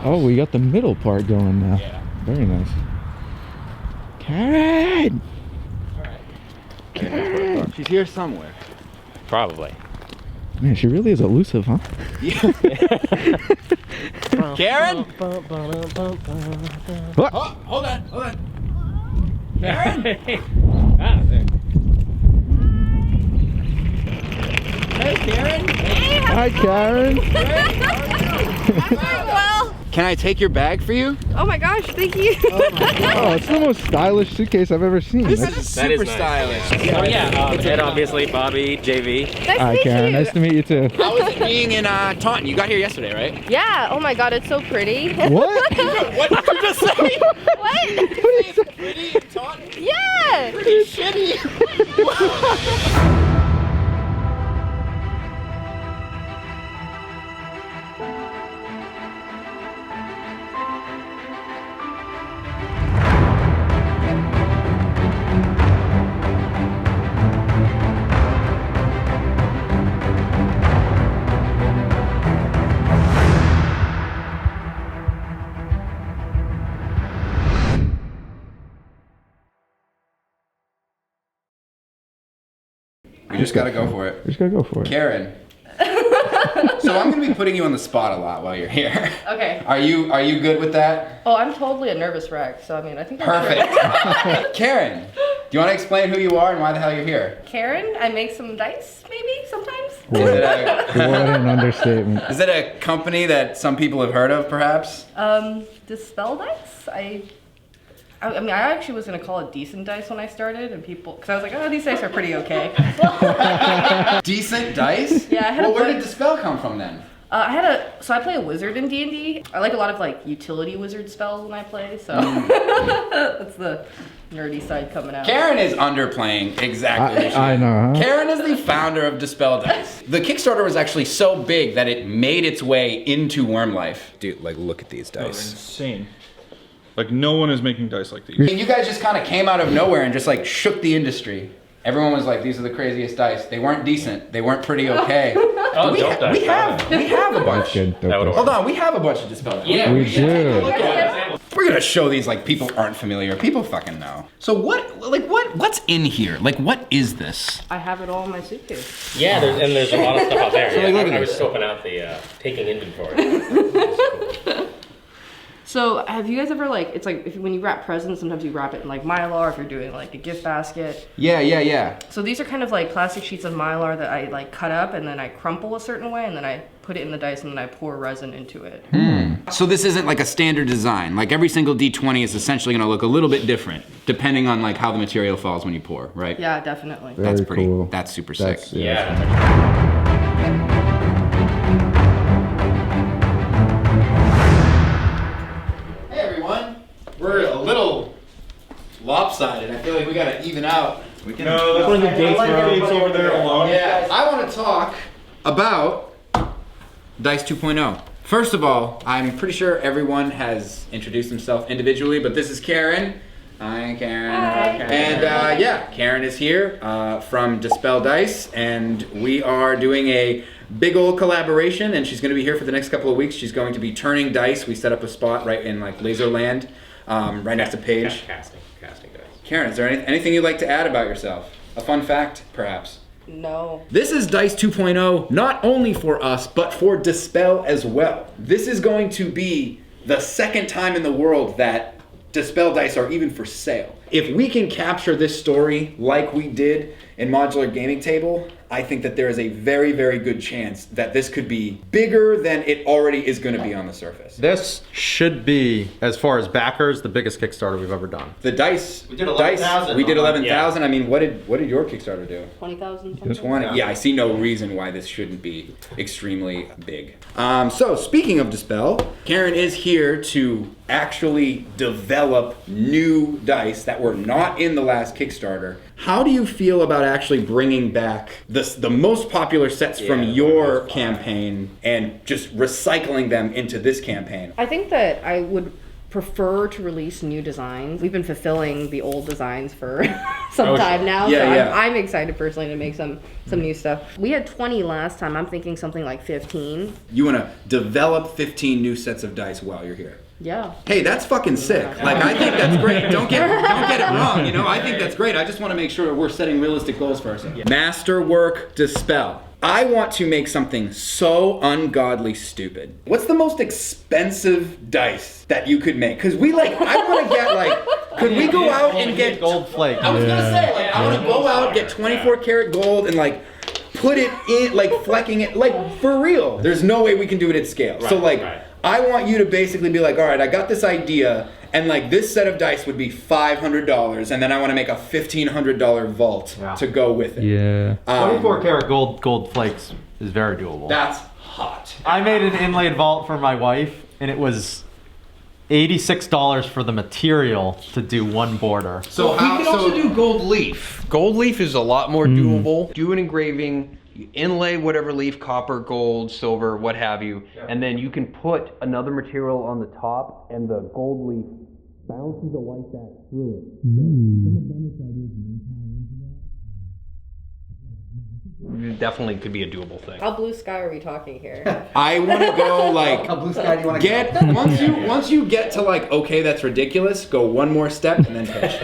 Oh, we got the middle part going now. Yeah. Very nice. Karen! Alright. Karen! She's here somewhere. Probably. Man, she really is elusive, huh? Karen? What? Oh, hold on. Karen? Ah, there. Hey, Karen. Hi, Karen! Well, Can I take your bag for you? oh my gosh, thank you. Oh, it's the most stylish suitcase I've ever seen. This That's- is That is super nice. stylish. Oh yeah, Ed obviously, Bobby, JV. Nice to Hi, meet Karen. you. Nice to meet you, too. How was it being in Taunton? You got here yesterday, right? Yeah, oh my god, it's so pretty. What? What did you just say? What? Pretty in Taunton? Yeah. Pretty shitty. We just gotta go for it. We just gotta go for it. Karen. So I'm gonna be putting you on the spot a lot while you're here. Okay. Are you good with that? Oh, I'm totally a nervous wreck, so I mean, I think I'm Perfect. Karen, do you want to explain who you are and why the hell you're here? Karen, I make some dice, maybe, sometimes. Is it a, What an understatement. is it a company that some people have heard of, perhaps? Dispel dice? I mean, I actually was gonna call it decent dice when I started, and people, because I was like, oh, these dice are pretty okay. Decent dice? Yeah, I had Well, a where book- did Dispel come from then? So I play a wizard in D&D. I like a lot of like utility wizard spells when I play, so that's the nerdy side coming out. Karen is underplaying exactly what she I is. know, huh? Karen is the founder of Dispel Dice. The Kickstarter was actually so big that it made its way into Worm Life. Dude, like, look at these dice. Insane. Like no one is making dice like these. And you guys just kind of came out of nowhere and just like shook the industry. Everyone was like, these are the craziest dice. They weren't decent. They weren't pretty okay. Oh, we, dope dice. we have a That's bunch. good. That would Hold on, we have a bunch of Dispel Dice. Yeah, We do. We're gonna show these like people aren't familiar. People fucking know. So what's in here? Like what is this? I have it all in my suitcase. Yeah, there's a lot of stuff out there. So, like, look at I was this. scoping out the taking inventory. So have you guys ever like, it's like when you wrap presents, sometimes you wrap it in like Mylar if you're doing like a gift basket. Yeah. So these are kind of like plastic sheets of Mylar that I like cut up and then I crumple a certain way and then I put it in the dice and then I pour resin into it. So this isn't like a standard design. Like every single D20 is essentially gonna look a little bit different depending on like how the material falls when you pour, right? Yeah, definitely. Very That's pretty. cool. That's super That's- sick. Yeah. Hey everyone, we're a little lopsided. I feel like we gotta even out. We can. No, that's one of the gates over there alone. Yeah, I want to talk about Dice 2.0. First of all, I'm pretty sure everyone has introduced themselves individually, but this is Karen. Hi, Karen. Hi. And yeah, Karen is here from Dispel Dice, and we are doing a big old collaboration, and she's going to be here for the next couple of weeks. She's going to be turning dice. We set up a spot right in like Laserland, right next to Paige. Casting dice. Karen, is there anything you'd like to add about yourself? A fun fact, perhaps? No. This is Dice 2.0, not only for us, but for Dispel as well. This is going to be the second time in the world that Dispel Dice are even for sale. If we can capture this story like we did in Modular Gaming Table, I think that there is a very, very good chance that this could be bigger than it already is going to be on the surface. This should be, as far as backers, the biggest Kickstarter we've ever done. The dice, We did 11,000. we did 11,000. I mean, what did your Kickstarter do? 20,000 20. Yeah, I see no reason why this shouldn't be extremely big. So speaking of Dispel, Karen is here to actually develop new dice that were not in the last Kickstarter. How do you feel about actually bringing back the most popular sets from your campaign and just recycling them into this campaign? I think that I would prefer to release new designs. We've been fulfilling the old designs for some Oh, time now, Yeah, so yeah. I'm excited personally to make some new stuff. We had 20 last time. I'm thinking something like 15. You want to develop 15 new sets of dice while you're here. Yeah. Hey, that's fucking sick. Like, I think that's great. Don't get it wrong. You know, I think that's great. I just want to make sure we're setting realistic goals for ourselves. Masterwork Dispel. I want to make something so ungodly stupid. What's the most expensive dice that you could make? Because I want to get could we go out and get gold flake? I was gonna say, I want to go out, get 24 karat gold, and put it in, flecking it, for real. There's no way we can do it at scale. So right. I want you to basically be like, all right, I got this idea, and this set of dice would be $500, and then I want to make a $1,500 vault to go with it. Yeah. 24 karat gold flakes is very doable. That's hot. I made an inlaid vault for my wife, and it was $86 for the material to do one border. So You can also do gold leaf. Gold leaf is a lot more doable. Do an engraving, you inlay whatever leaf, copper, gold, silver, what have you, and then you can put another material on the top, and the gold leaf bounces the light back through it. So some of Bennett's ideas may tie into that. It definitely could be a doable thing. How blue sky are we talking here? I want to go Blue sky, do you want to get once you get to okay, that's ridiculous, go one more step and then pitch.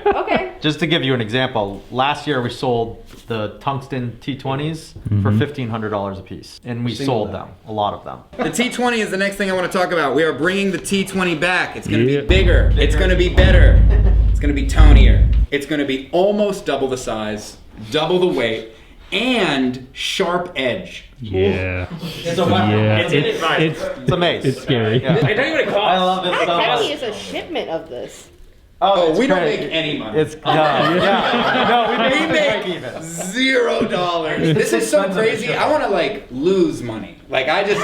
Okay. Just to give you an example, last year we sold the tungsten T20s for $1,500 a piece, and we sold them, a lot of them. The T20 is the next thing I want to talk about. We are bringing the T20 back. It's going to be bigger. It's going to be better. It's going to be tonier. It's going to be almost double the size, double the weight, and sharp edge. Yeah. It's a weapon. Yeah. It's inadvisable. It's amazing. It's scary. Yeah. I tell you what it costs. I love it How so heavy much. is a shipment of this? Oh, it's we don't great. make any money. It's no, we We make make even. $0. This is so crazy. I want to lose money. I just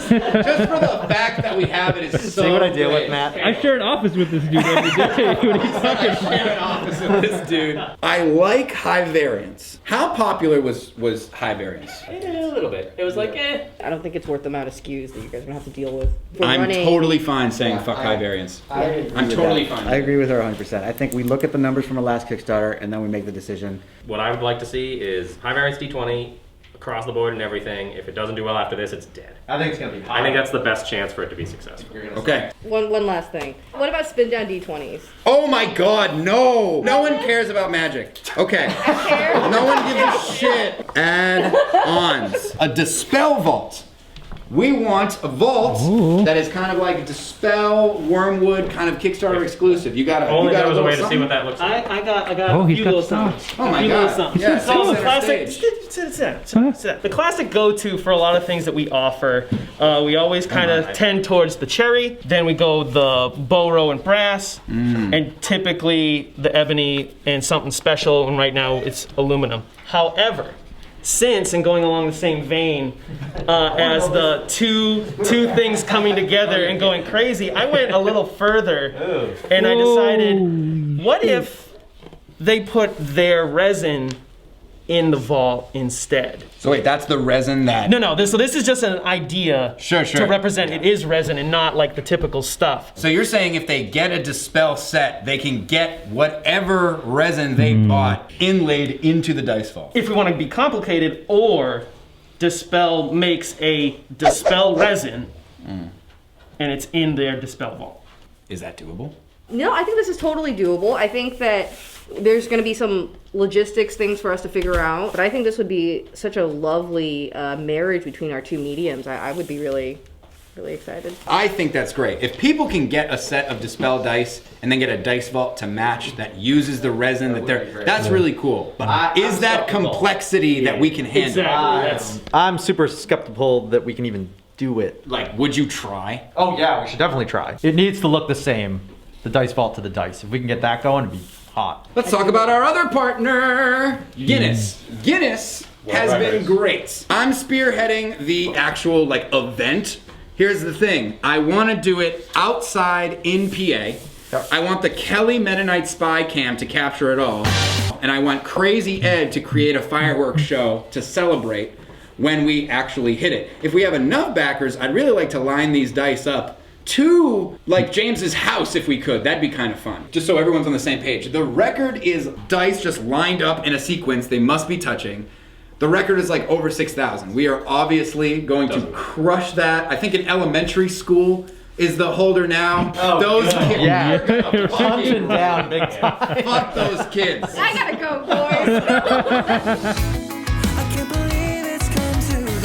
for the fact that we have it is so. See what I deal great. with, Matt? I share an office with this dude every day. What are you talking I share an office with this dude. I like high variance. How popular was high variance? A little bit. It was eh. I don't think it's worth the amount of SKUs that you guys are gonna have to deal with. We're I'm running- totally fine saying fuck high variance. I'm totally fine. I agree with her 100%. I think we look at the numbers from our last Kickstarter and then we make the decision. What I would like to see is high variance D20 across the board and everything. If it doesn't do well after this, it's dead. I think it's gonna be I think that's the best chance for it to be successful. Okay. One last thing. What about spin down D20s? Oh my god, no! No one cares about magic. Okay. No one gives a shit. Add-ons. A Dispel Vault. We want a vault that is kind of like Dispel, Wormwood, kind of Kickstarter exclusive. You got Only there a was a little way to see something? what that looks like. I got Oh, a he's few got little stuff. something. Oh my A few God. little something. Yeah, So center the classic, stage. the classic go-to for a lot of things that we offer, we always kind of tend towards the cherry, then we go the Boro and brass, and typically the ebony and something special, and right now it's aluminum. However, since, and going along the same vein as the two things coming together and going crazy, I went a little further and I decided, what if they put their resin in the vault instead? So wait, that's the resin that... No, so this is just an idea Sure. to represent it is resin and not like the typical stuff. So you're saying if they get a Dispel set, they can get whatever resin they bought inlaid into the dice vault. If we want to be complicated, or Dispel makes a Dispel resin and it's in their Dispel vault. Is that doable? No, I think this is totally doable. I think that there's going to be some logistics things for us to figure out, but I think this would be such a lovely marriage between our two mediums. I would be really excited. I think that's great. If people can get a set of Dispel dice and then get a dice vault to match that uses the resin that's really cool. But is that complexity that we can handle? Exactly. I'm super skeptical that we can even do it. Would you try? Oh yeah, we should definitely try. It needs to look the same, the dice vault to the dice. If we can get that going, it'd be hot. Let's talk about our other partner, Guinness. Guinness has been great. I'm spearheading the actual event. Here's the thing. I want to do it outside in PA. I want the Kelly Mennonite spy cam to capture it all. And I want Crazy Ed to create a fireworks show to celebrate when we actually hit it. If we have enough backers, I'd really like to line these dice up to like James's house if we could. That'd be kind of fun. Just so everyone's on the same page. The record is dice just lined up in a sequence. They must be touching. The record is like over 6,000. We are obviously going to crush that. I think in elementary school is the holder now. Those kids. Yeah, punching down big time. Fuck those kids. I gotta go, boys. I can't believe it's come to this.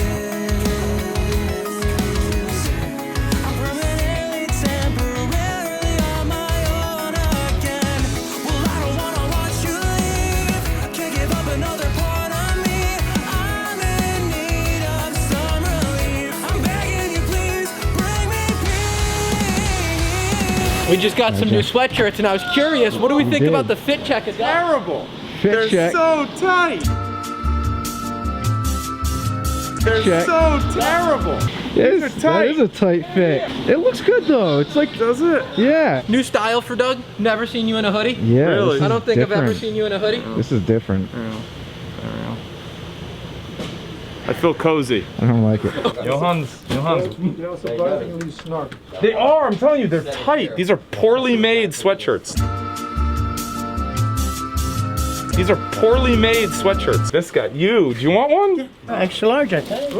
I'm permanently, temporarily on my own again. Well, I don't wanna watch you leave. Can't give up another part of me. I'm in need of some relief. I'm begging you, please bring me peace. We just got some new sweatshirts, and I was curious, what do we think about the fit check? It's terrible. Fit check. So tight. They're Check. so terrible. Yes, that is a tight fit. It looks good though. It's like, Does it? yeah. New style for Doug. Never seen you in a hoodie. Yeah. Really? this I is don't think I've ever different. seen you in a hoodie. This is different. I feel cozy. I don't like it. Johans. They are, I'm telling you, they're tight. These are poorly made sweatshirts. These are poorly made sweatshirts. This guy, you, do you want one? Extra large, I think.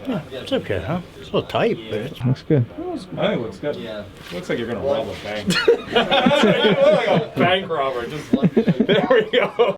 Yeah, it's okay, huh? It's a little tight, but it's... Looks good. I think it looks good. Yeah. Looks like you're gonna rob a bank. You look like a bank robber. Just like, there we go.